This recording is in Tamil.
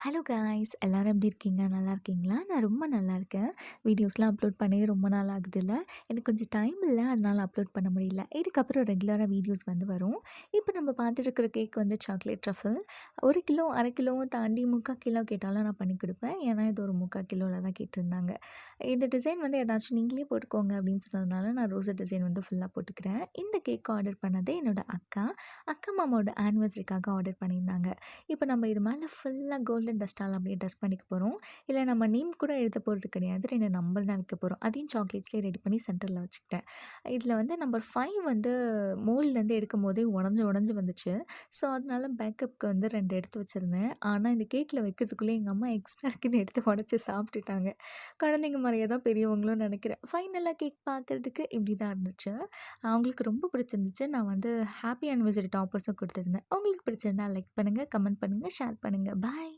ஹலோ காய்ஸ் எல்லாரும் எப்படி இருக்கீங்க? நல்லா இருக்கீங்களா? நான் ரொம்ப நல்லா இருக்கேன். வீடியோஸ்லாம் அப்லோட் பண்ணி ரொம்ப நாள் ஆகுதுல்ல. எனக்கு கொஞ்சம் டைம் இல்ல. அதனால அப்லோட் பண்ண முடியல. இதுக்கப்புறம் ரெகுலரா வீடியோஸ் வரும். இப்போ நம்ம பார்த்துட்டு இருக்கிற கேக் சாக்லேட் ட்ரஃபிள். 1 கிலோ, 1/2 கிலோவும் தாண்டி 3/4 கிலோ கேட்டாலும் நான் பண்ணி கொடுப்பேன். ஏன்னா இது ஒரு 3/4 கிலோல தான் கேட்டிருந்தாங்க. இந்த டிசைன் ஏதாச்சும் நீங்களே போட்டுக்கோங்க அப்படின்னு சொன்னதுனால நான் ரோஸா டிசைன் ஃபுல்லா போட்டுக்கிறேன். இந்த கேக் ஆர்டர் பண்ணது என்னோட அக்கா. அக்கா மாமாவோட ஆனிவர்சரிக்காக ஆர்டர் பண்ணியிருந்தாங்க. இப்போ நம்ம இது மேலே ஃபுல்லாக கோல்டன் டஸ்ட்டால் அப்படியே டஸ்ட் பண்ணிக்க போகிறோம். இல்லை நம்ம நேம் கூட எழுத போகிறது கிடையாது. 2 நம்பர் தான் வைக்க போகிறோம். அதையும் சாக்லேட்ஸ்லேயே ரெடி பண்ணி சென்டரில் வச்சுக்கிட்டேன். இதில் நம்பர் 5 மோல்ட்லேருந்து எடுக்கும் போதே உடஞ்சி உடஞ்சி வந்துச்சு. ஸோ அதனால பேக்கப்புக்கு 2 எடுத்து வச்சுருந்தேன். ஆனால் இந்த கேக்கில் வைக்கிறதுக்குள்ளே எங்கள் அம்மா எக்ஸ்ட்ரா இருக்குன்னு எடுத்து உடச்சி சாப்பிட்டுட்டாங்க. குழந்தைங்க மாதிரியே தான் பெரியவங்களும் நினைக்கிறேன். ஃபைனலாக கேக் பார்க்குறதுக்கு இப்படி தான் இருந்துச்சு. அவங்களுக்கு ரொம்ப பிடிச்சிருந்துச்சு. நான் ஹாப்பி ஆனிவர்சரி டாப்பர்ஸும் கொடுத்துருந்தேன். உங்களுக்கு பிடிச்சிருந்தா லைக் பண்ணுங்கள், கமெண்ட் பண்ணுங்கள், ஷேர் பண்ணுங்கள். பாய்.